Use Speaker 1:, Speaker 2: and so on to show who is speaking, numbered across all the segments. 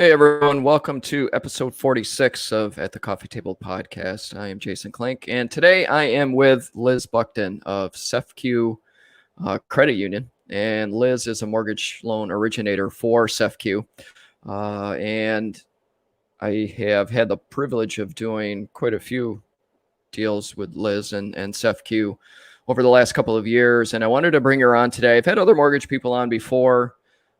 Speaker 1: Hey everyone, welcome to episode 46 of At the Coffee Table podcast. I am Jason Klink, and today I am with Liz Buckton of SEFCU Credit Union. And Liz is a mortgage loan originator for SEFCU. And I have had the privilege of doing quite a few deals with Liz and SEFCU over the last couple of years. And I wanted to bring her on today. I've had other mortgage people on before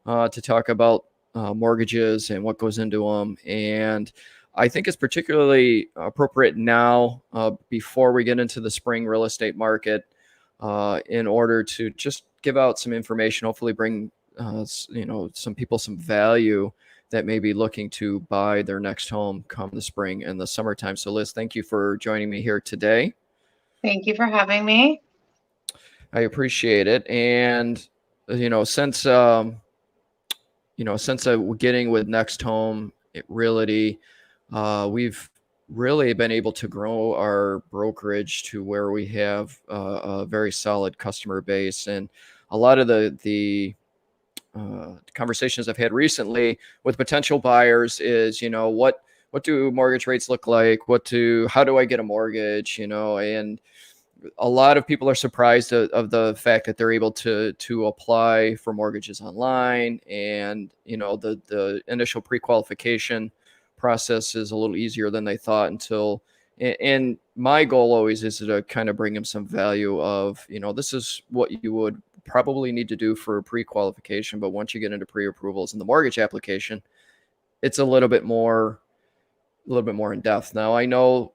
Speaker 1: to talk about mortgages and what goes into them. And I think it's particularly appropriate now before we get into the spring real estate market in order to just give out some information, hopefully bring some people some value that may be looking to buy their next home come the spring and the summertime. So Liz, thank you for joining me here today.
Speaker 2: Thank you for having me.
Speaker 1: I appreciate it. And, since getting with Next Home Realty, we've really been able to grow our brokerage to where we have a very solid customer base. And a lot of the conversations I've had recently with potential buyers is, what do mortgage rates look like? How do I get a mortgage? And a lot of people are surprised of the fact that they're able to apply for mortgages online, and the initial pre-qualification process is a little easier than they thought and my goal always is to kind of bring them some value of, this is what you would probably need to do for pre-qualification, but once you get into pre-approvals and the mortgage application, it's a little bit more in depth. Now, I know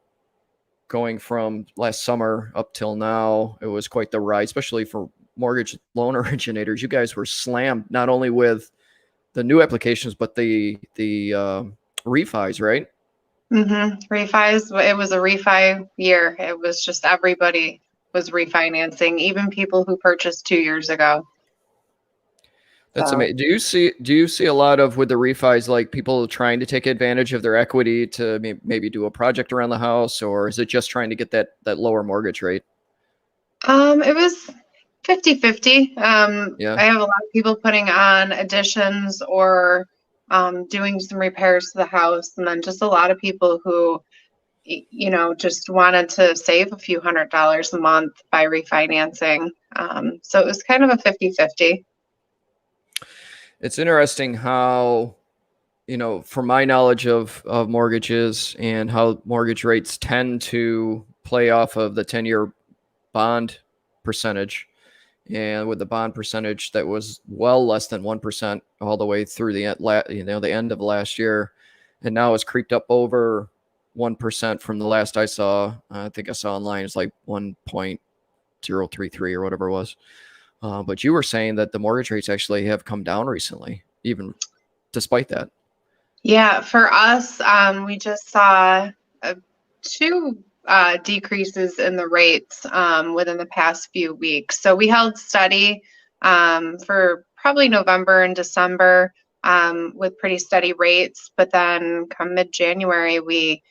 Speaker 1: going from last summer up till now, it was quite the ride, especially for mortgage loan originators. You guys were slammed not only with the new applications, but the refis, right?
Speaker 2: Refis. It was a refi year. It was just everybody was refinancing, even people who purchased 2 years ago.
Speaker 1: That's amazing. Do you see a lot of, with the refis, like people trying to take advantage of their equity to maybe do a project around the house, or is it just trying to get that lower mortgage rate?
Speaker 2: It was 50-50.
Speaker 1: Yeah.
Speaker 2: I have a lot of people putting on additions or doing some repairs to the house, and then just a lot of people who, just wanted to save a few $100s a month by refinancing. So it was kind of a 50-50.
Speaker 1: It's interesting how, from my knowledge of mortgages and how mortgage rates tend to play off of the 10-year bond percentage. And with the bond percentage that was well less than 1% all the way through the end of last year, and now it's creeped up over 1% from the last I saw. I think I saw online it's like 1.033 or whatever it was. But you were saying that the mortgage rates actually have come down recently, even despite that.
Speaker 2: Yeah, for us, we just saw two decreases in the rates within the past few weeks. So we held steady for probably November and December with pretty steady rates, but then come mid-January, they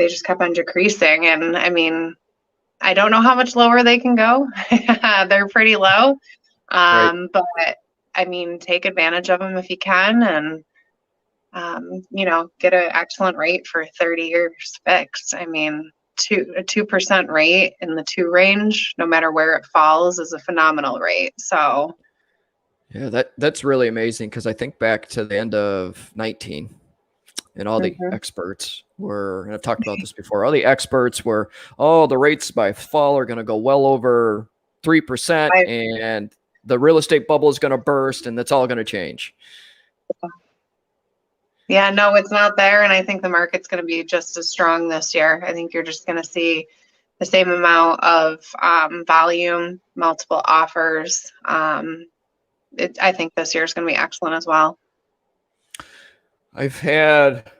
Speaker 2: just kept on decreasing. And I mean, I don't know how much lower they can go. They're pretty low.
Speaker 1: Right.
Speaker 2: But I mean, take advantage of them if you can, and get an excellent rate for 30 years fixed. I mean, a 2% rate in the 2 range, no matter where it falls, is a phenomenal rate. So
Speaker 1: yeah, that's really amazing, because I think back to the end of 19. And all the experts were, and I've talked about this before, all the experts were, the rates by fall are going to go well over 3%, and the real estate bubble is going to burst, and that's all going to change.
Speaker 2: Yeah, no, it's not there. And I think the market's going to be just as strong this year. I think you're just going to see the same amount of volume, multiple offers. I think this year is going to be excellent as well.
Speaker 1: I've had,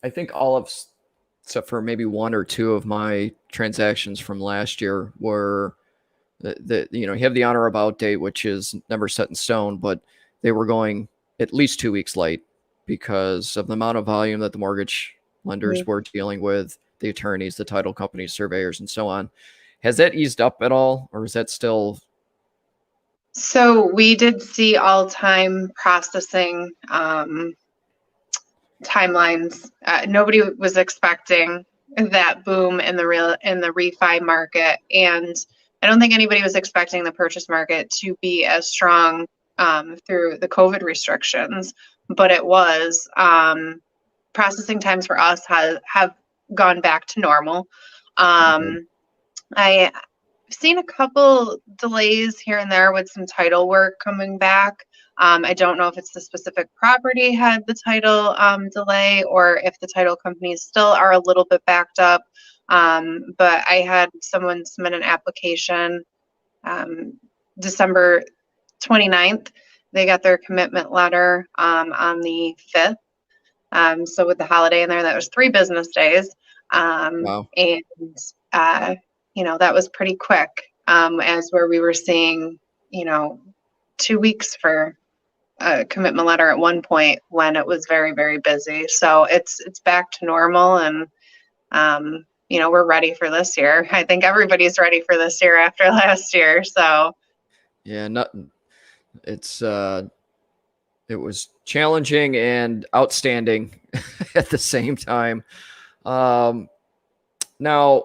Speaker 1: I think except for maybe 1 or 2 of my transactions from last year were you have the on or about date, which is never set in stone, but they were going at least 2 weeks late because of the amount of volume that the mortgage lenders were dealing with, the attorneys, the title companies, surveyors, and so on. Has that eased up at all, or is that still?
Speaker 2: So we did see all-time processing timelines. Nobody was expecting that boom in the refi market, and I don't think anybody was expecting the purchase market to be as strong through the COVID restrictions, but it was. Processing times for us have gone back to normal.
Speaker 1: Okay.
Speaker 2: I've seen a couple delays here and there with some title work coming back. I don't know if it's the specific property had the title delay or if the title companies still are a little bit backed up. But I had someone submit an application December 29th. They got their commitment letter on the 5th. So with the holiday in there, that was 3 business days.
Speaker 1: Wow.
Speaker 2: And, that was pretty quick as where we were seeing, 2 weeks for a commitment letter at one point when it was very, very busy. So it's back to normal, and we're ready for this year. I think everybody's ready for this year after last year. So
Speaker 1: Yeah, not it's it was challenging and outstanding at the same time. Um, Now,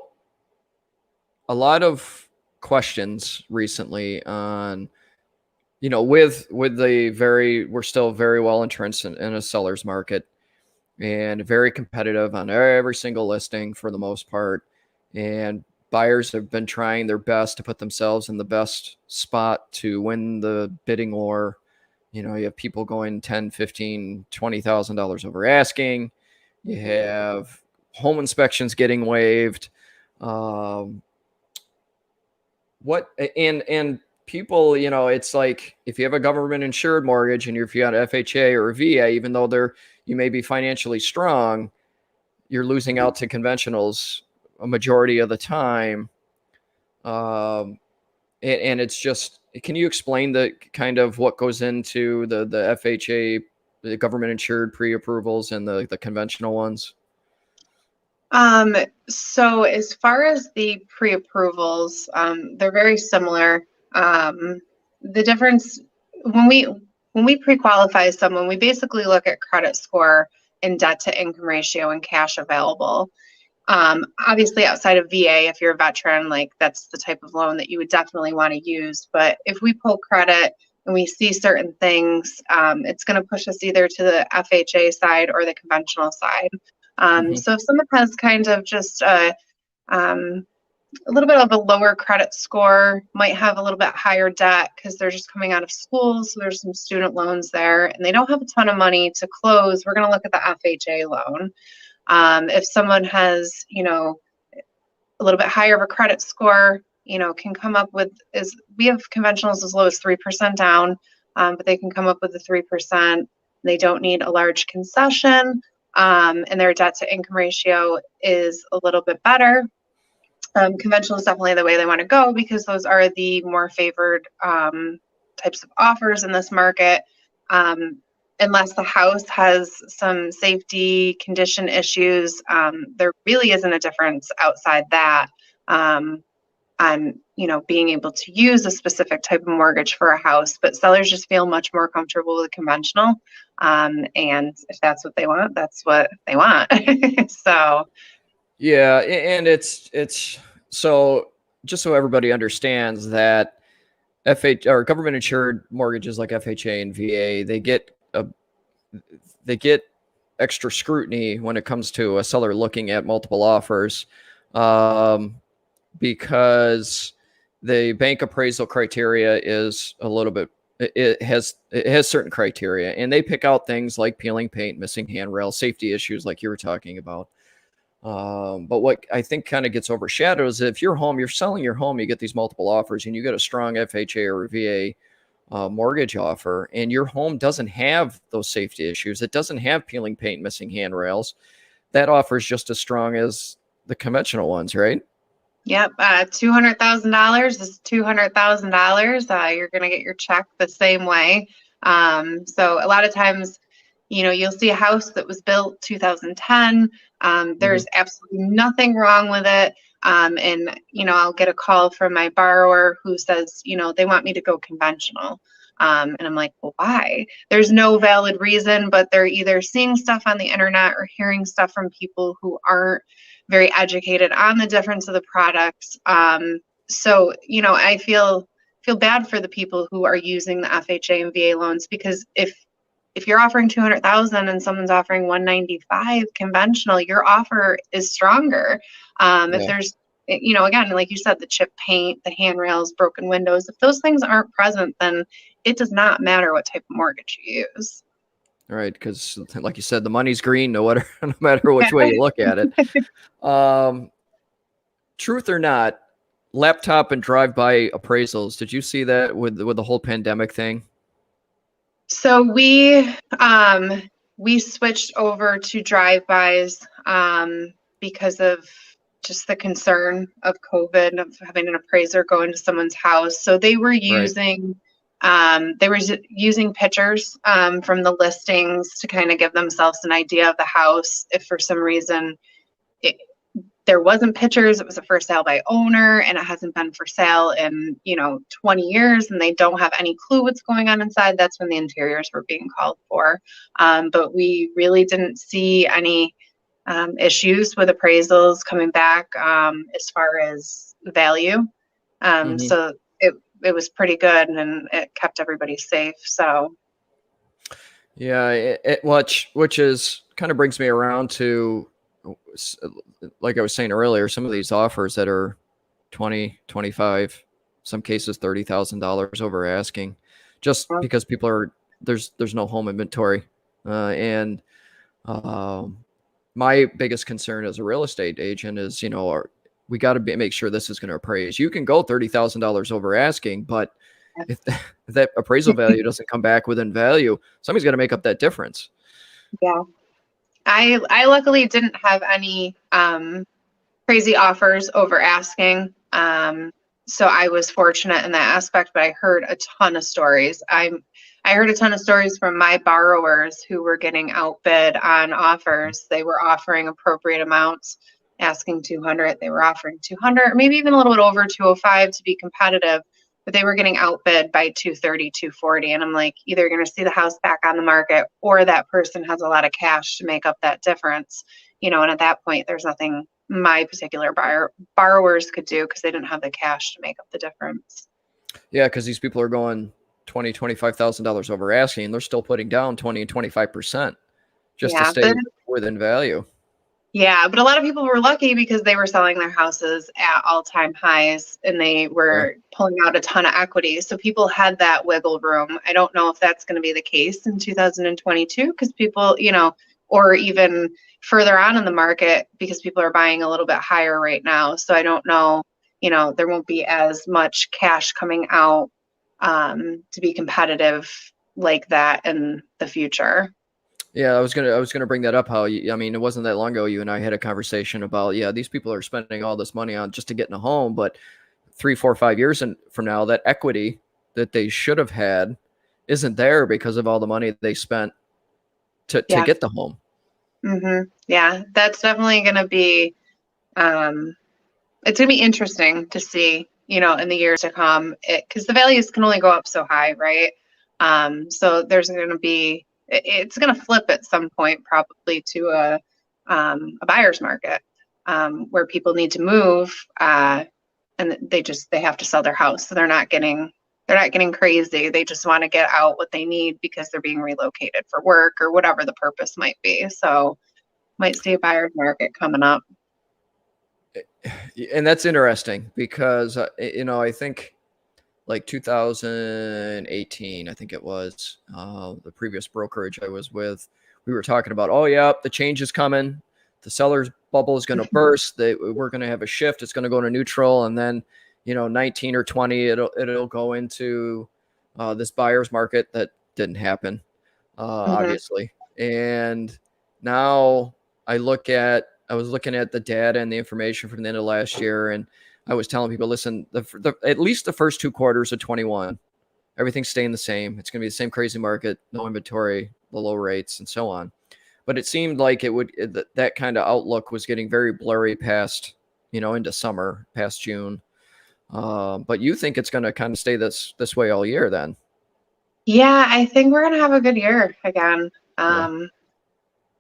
Speaker 1: a lot of questions recently on, with the we're still very well entrenched in a seller's market and very competitive on every single listing for the most part. And buyers have been trying their best to put themselves in the best spot to win the bidding war. You have people going 10, 15, $20,000 over asking. You have home inspections getting waived. Um, what and people, it's like if you have a government insured mortgage and if you got FHA or VA, even though you may be financially strong, you're losing out to conventionals a majority of the time. And it's just, can you explain the kind of what goes into the FHA, the government insured pre-approvals and the conventional ones?
Speaker 2: So as far as the pre-approvals, they're very similar. The difference when we pre-qualify someone, we basically look at credit score and debt to income ratio and cash available. Obviously outside of VA, if you're a veteran, like that's the type of loan that you would definitely want to use. But if we pull credit and we see certain things, it's going to push us either to the FHA side or the conventional side.
Speaker 1: Mhm.
Speaker 2: So if someone has kind of just a little bit of a lower credit score, might have a little bit higher debt because they're just coming out of school, so there's some student loans there, and they don't have a ton of money to close, we're going to look at the FHA loan. If someone has, a little bit higher of a credit score, can come up with we have conventionals as low as 3% down, but they can come up with the 3%. They don't need a large concession, and their debt to income ratio is a little bit better. Conventional is definitely the way they want to go because those are the more favored types of offers in this market. Unless the house has some safety condition issues, there really isn't a difference outside that on being able to use a specific type of mortgage for a house. But sellers just feel much more comfortable with conventional, and if that's what they want, that's what they want. So
Speaker 1: Yeah, and it's so just so everybody understands that FH or government insured mortgages like FHA and VA, they get extra scrutiny when it comes to a seller looking at multiple offers, because the bank appraisal criteria is a little bit, it has certain criteria, and they pick out things like peeling paint, missing handrail, safety issues like you were talking about. But what I think kind of gets overshadowed is if you're selling your home, you get these multiple offers and you get a strong FHA or VA mortgage offer, and your home doesn't have those safety issues. It doesn't have peeling paint, missing handrails. That offer is just as strong as the conventional ones, right?
Speaker 2: Yep, $200,000 is $200,000. You're going to get your check the same way. So a lot of times, you'll see a house that was built 2010. There's absolutely nothing wrong with it. And I'll get a call from my borrower who says, they want me to go conventional. And I'm like, well, why? There's no valid reason, but they're either seeing stuff on the internet or hearing stuff from people who aren't very educated on the difference of the products. So, I feel bad for the people who are using the FHA and VA loans, because if you're offering 200,000 and someone's offering 195 conventional, your offer is stronger. If
Speaker 1: Yeah.
Speaker 2: there's, again, like you said, the chip paint, the handrails, broken windows, if those things aren't present, then it does not matter what type of mortgage you use.
Speaker 1: Right. Because like you said, the money's green, no matter which way you look at it. Truth or not, laptop and drive-by appraisals. Did you see that with the whole pandemic thing?
Speaker 2: So we switched over to drive-bys because of just the concern of COVID, of having an appraiser go into someone's house. So they were
Speaker 1: Right.
Speaker 2: using pictures from the listings to kind of give themselves an idea of the house. If for some reason there wasn't pictures, it was a for sale by owner, and it hasn't been for sale in 20 years, and they don't have any clue what's going on inside, that's when the interiors were being called for. But we really didn't see any issues with appraisals coming back as far as value.
Speaker 1: Hmm.
Speaker 2: So it was pretty good, and it kept everybody safe. So
Speaker 1: Yeah, which is kind of brings me around to, like I was saying earlier, some of these offers that are 20, 25, some cases $30,000 over asking, just because people are there's no home inventory, and my biggest concern as a real estate agent is, we got to make sure this is going to appraise. You can go $30,000 over asking, but if that appraisal value doesn't come back within value, somebody's got to make up that difference.
Speaker 2: yeah. I luckily didn't have any crazy offers over asking. So I was fortunate in that aspect, but I heard a ton of stories. I heard a ton of stories from my borrowers who were getting outbid on offers. They were offering appropriate amounts, asking 200. They were offering 200, maybe even a little bit over 205 to be competitive, but they were getting outbid by 230, 240. And I'm like, either you're going to see the house back on the market, or that person has a lot of cash to make up that difference. And at that point, there's nothing my particular borrowers could do, because they didn't have the cash to make up the difference.
Speaker 1: Yeah, because these people are going $25,000 over asking. They're still putting down 20 and 25% just to
Speaker 2: Yeah,
Speaker 1: stay within value.
Speaker 2: but a lot of people were lucky because they were selling their houses at all-time highs, and they were pulling out a ton of equity. So people had that wiggle room. I don't know if that's going to be the case in 2022, because people, or even further on in the market, because people are buying a little bit higher right now. So I don't know, there won't be as much cash coming out to be competitive like that in the future.
Speaker 1: Yeah, I was gonna bring that up. It wasn't that long ago you and I had a conversation about, these people are spending all this money on just to get in a home, but 3, 4, 5 years from now, that equity that they should have had isn't there because of all the money they spent to get the home.
Speaker 2: Mm-hmm. Yeah, that's definitely going to be, it's going to be interesting to see, in the years to come, because the values can only go up so high, right? So there's going to be, it's going to flip at some point, probably to a buyer's market, where people need to move, and they have to sell their house. So they're not getting crazy. They just want to get out what they need because they're being relocated for work or whatever the purpose might be. So might see a buyer's market coming up.
Speaker 1: And that's interesting because, I think like 2018, I think it was, the previous brokerage I was with, we were talking about, oh yeah, the change is coming. The seller's bubble is going to burst. We're going to have a shift. It's going to go into neutral. And then, 19 or 20, it'll go into this buyer's market. That didn't happen, obviously. And now I was looking at the data and the information from the end of last year, and I was telling people, listen, at least the first 2 quarters of 21, everything's staying the same. It's going to be the same crazy market, no inventory, the low rates, and so on. But it seemed like that kind of outlook was getting very blurry past, into summer, past June. But you think it's going to kind of stay this way all year then?
Speaker 2: Yeah, I think we're gonna have a good year again.
Speaker 1: Yeah.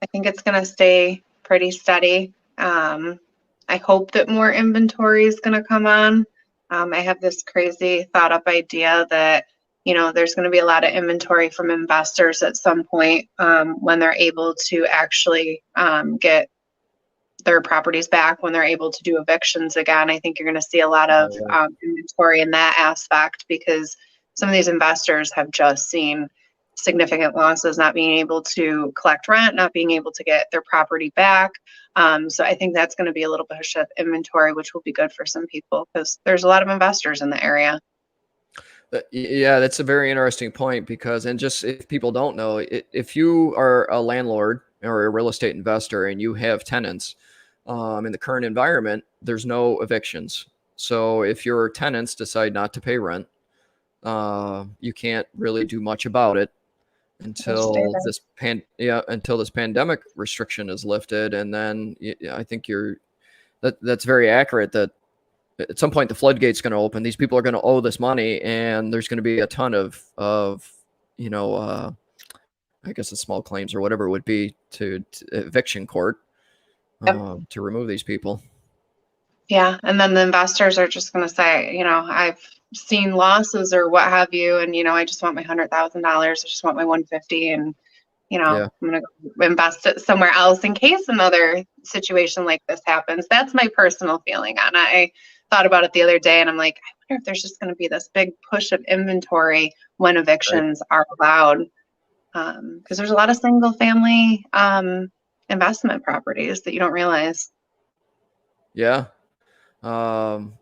Speaker 2: I think it's gonna stay pretty steady. I hope that more inventory is gonna come on. I have this crazy thought up idea that, there's gonna be a lot of inventory from investors at some point, when they're able to actually, get their properties back, when they're able to do evictions again. I think you're gonna see a lot of, inventory in that aspect because some of these investors have just seen significant losses, not being able to collect rent, not being able to get their property back. So I think that's going to be a little bit of inventory, which will be good for some people because there's a lot of investors in the area.
Speaker 1: Yeah, that's a very interesting point because, and just if people don't know, if you are a landlord or a real estate investor and you have tenants, in the current environment, there's no evictions. So if your tenants decide not to pay rent, you can't really do much about it until until this pandemic restriction is lifted. And then I think that's very accurate that at some point the floodgate's going to open. These people are going to owe this money, and there's going to be a ton of you know I guess the small claims or whatever it would be to eviction court
Speaker 2: Yep.
Speaker 1: to remove these people.
Speaker 2: Yeah, and then the investors are just going to say, I've seen losses or what have you, and I just want my $100,000. I just want my 150, and
Speaker 1: Yeah,
Speaker 2: I'm going to go invest it somewhere else in case another situation like this happens. That's my personal feeling on it. I thought about it the other day and I'm like, I wonder if there's just going to be this big push of inventory when
Speaker 1: right.
Speaker 2: evictions are allowed. Because there's a lot of single family investment properties that you don't realize.
Speaker 1: Yeah. Um,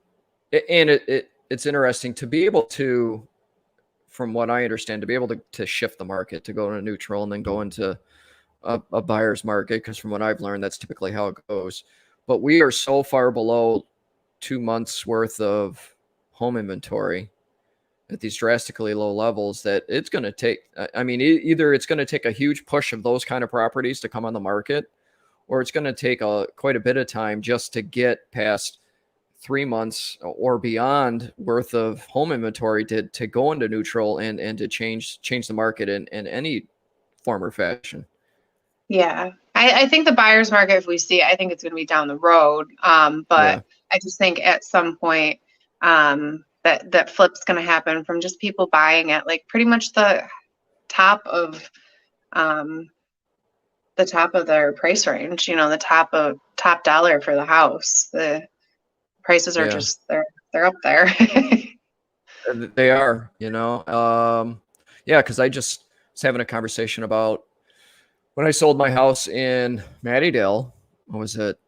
Speaker 1: and it's interesting to be able to, from what I understand, to be able to shift the market, to go to neutral and then go into a buyer's market, because from what I've learned, that's typically how it goes. But we are so far below 2 months worth of home inventory at these drastically low levels that it's going to take, I mean, either it's going to take a huge push of those kind of properties to come on the market, or it's going to take quite a bit of time just to get past 3 months or beyond worth of home inventory to go into neutral and to change the market in any form or fashion.
Speaker 2: Yeah. I think the buyer's market, if we see it, I think it's going to be down the road. But
Speaker 1: Yeah.
Speaker 2: I just think at some point that flip's going to happen from just people buying at like pretty much top of um, the top of their price range. The top dollar for the house. The prices are
Speaker 1: Yeah.
Speaker 2: just they're up there.
Speaker 1: They are, yeah, because I just was having a conversation about when I sold my house in Mattydale. What was it?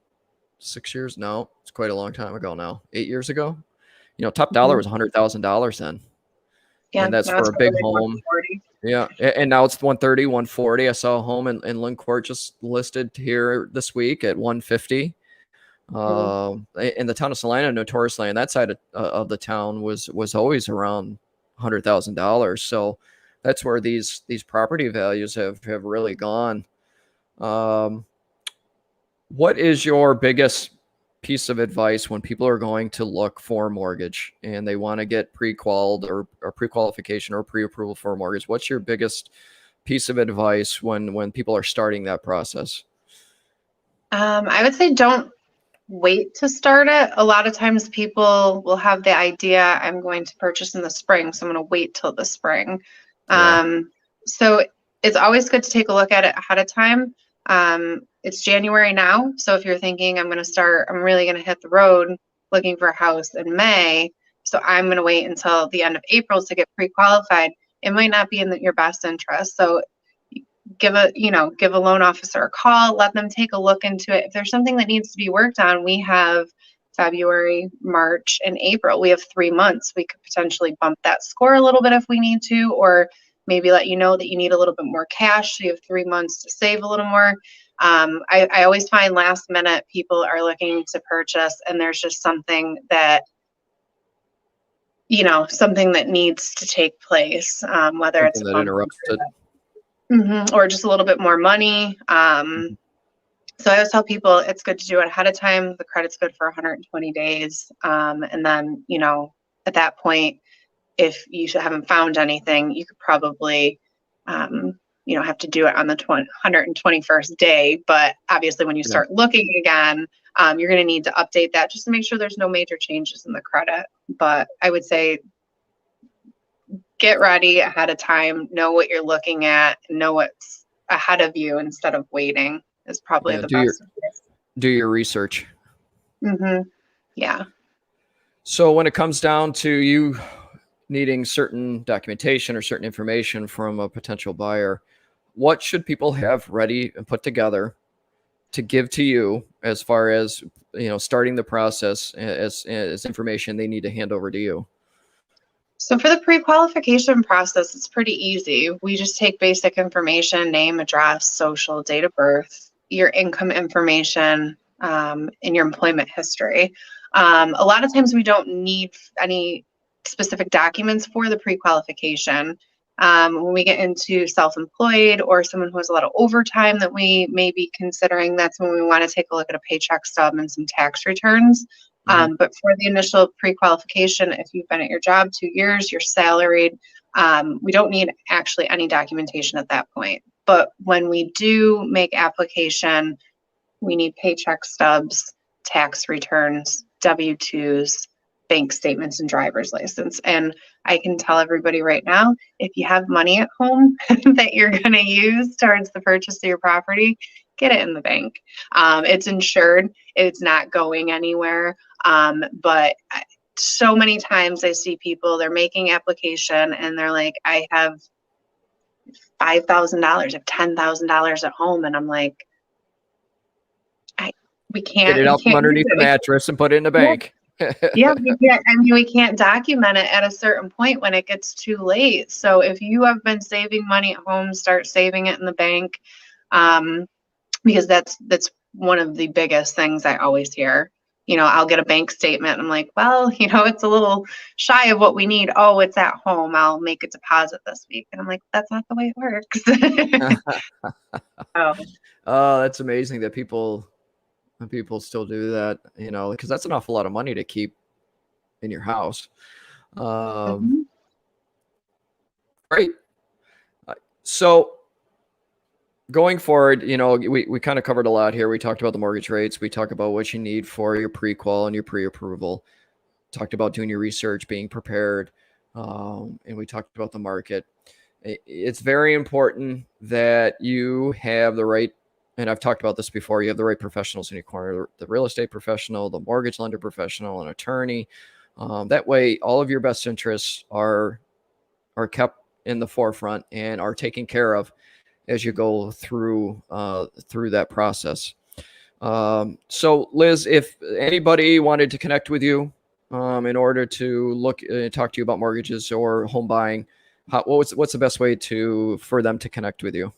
Speaker 1: 6 years? No, it's quite a long time ago now. 8 years ago. Top dollar was $100,000 then,
Speaker 2: Yeah,
Speaker 1: and that's
Speaker 2: now
Speaker 1: for
Speaker 2: it's
Speaker 1: a
Speaker 2: probably
Speaker 1: big
Speaker 2: like
Speaker 1: home.
Speaker 2: 140.
Speaker 1: Yeah, and now it's 130, 140. I saw a home in Lincourt just listed here this week at 150. In the town of Salina, notoriously on that side of the town was always around $100,000. So that's where these property values have really gone. Um, what is your biggest piece of advice when people are going to look for a mortgage and they want to get pre-qualified or pre-qualification or pre-approval for a mortgage? What's your biggest piece of advice when people are starting that process?
Speaker 2: I would say don't wait to start it. A lot of times people will have the idea, I'm going to purchase in the spring, so I'm going to wait till the spring.
Speaker 1: Yeah.
Speaker 2: So it's always good to take a look at it ahead of time. It's January now, so if you're thinking I'm really going to hit the road looking for a house in May, so I'm going to wait until the end of April to get pre-qualified, it might not be in your best interest. So give a loan officer a call, let them take a look into it. If there's something that needs to be worked on, we have February, March, and April. We have 3 months. We could potentially bump that score a little bit if we need to, or maybe let you know that you need a little bit more cash, so you have 3 months to save a little more. I always find last minute people are looking to purchase and there's just something that needs to take place, whether it's
Speaker 1: Something
Speaker 2: a
Speaker 1: that
Speaker 2: bump
Speaker 1: interrupts it.
Speaker 2: or just a little bit more money.
Speaker 1: Mhm.
Speaker 2: So I always tell people it's good to do it ahead of time. The credit's good for 120 days. And then, at that point, if you haven't found anything, you could probably, have to do it on the 121st day. But obviously, when you start looking again, you're going to need to update that just to make sure there's no major changes in the credit. But I would say get ready ahead of time, know what you're looking at, know what's ahead of you instead of waiting is probably the best.
Speaker 1: Do your research.
Speaker 2: Mm-hmm. Yeah.
Speaker 1: So when it comes down to you needing certain documentation or certain information from a potential buyer, what should people have ready and put together to give to you as far as, starting the process as information they need to hand over to you?
Speaker 2: So for the pre-qualification process, it's pretty easy. We just take basic information, name, address, social, date of birth, your income information, and your employment history. A lot of times we don't need any specific documents for the pre-qualification. When we get into self-employed or someone who has a lot of overtime that we may be considering, that's when we want to take a look at a paycheck stub and some tax returns. But for the initial pre-qualification, if you've been at your job 2 years, you're salaried, we don't need actually any documentation at that point. But when we do make application, we need paycheck stubs, tax returns, W-2s, bank statements, and driver's license. And I can tell everybody right now, if you have money at home that you're going to use towards the purchase of your property, get it in the bank. It's insured. It's not going anywhere. But so many times I see people, they're making application and they're like, I have $5,000, I have $10,000 at home. And I'm like, we can't.
Speaker 1: Get it out from underneath the mattress and put it in the bank.
Speaker 2: Yeah, we can't document it at a certain point when it gets too late. So if you have been saving money at home, start saving it in the bank, because that's one of the biggest things I always hear. I'll get a bank statement. I'm like, well, it's a little shy of what we need. Oh, it's at home. I'll make a deposit this week. And I'm like, that's not the way it works.
Speaker 1: Oh, that's amazing that people still do that, because that's an awful lot of money to keep in your house. Great. So going forward, we kind of covered a lot here. We talked about the mortgage rates. We talked about what you need for your pre-qual and your pre-approval. Talked about doing your research, being prepared. And we talked about the market. It's very important that you have the right, and I've talked about this before, you have the right professionals in your corner, the real estate professional, the mortgage lender professional, an attorney. That way, all of your best interests are kept in the forefront and are taken care of as you go through that process. So Liz, if anybody wanted to connect with you in order to talk to you about mortgages or home buying, what's the best way for them to connect with you?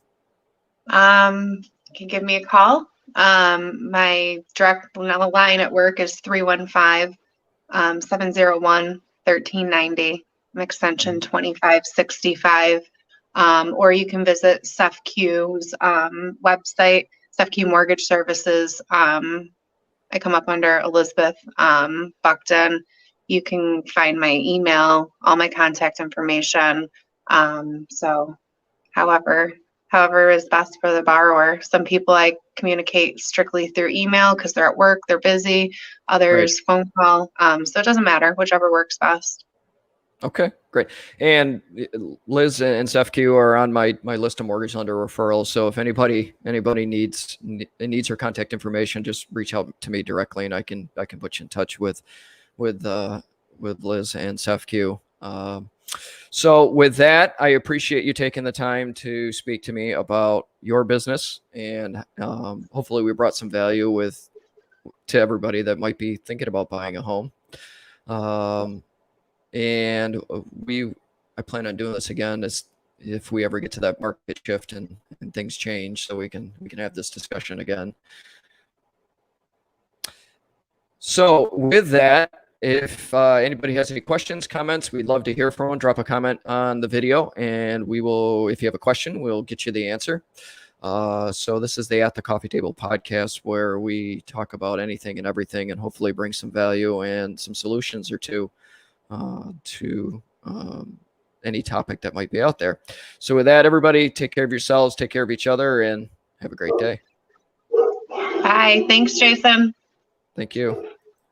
Speaker 2: You can give me a call. My direct line at work is 315-701-1390, extension 2565. Or you can visit SEFCU's website, SEFCU Mortgage Services. I come up under Elizabeth Buckton. You can find my email, all my contact information. So however is best for the borrower. Some people I communicate strictly through email because they're at work, they're busy. Others phone call. So it doesn't matter, whichever works best.
Speaker 1: Okay, great. And Liz and SEFCU are on my list of mortgage lender referrals. So if anybody needs her contact information, just reach out to me directly, and I can put you in touch with Liz and SEFCU. So with that, I appreciate you taking the time to speak to me about your business, and hopefully we brought some value to everybody that might be thinking about buying a home. And I plan on doing this again if we ever get to that market shift and things change, so we can have this discussion again. So with that, if anybody has any questions, comments, we'd love to hear from them. Drop a comment on the video, and we will, if you have a question, we'll get you the answer. So this is the At the Coffee Table podcast, where we talk about anything and everything, and hopefully bring some value and some solutions or two to any topic that might be out there. So with that, everybody, take care of yourselves, take care of each other, and have a great day.
Speaker 2: Bye. Thanks, Jason.
Speaker 1: Thank you.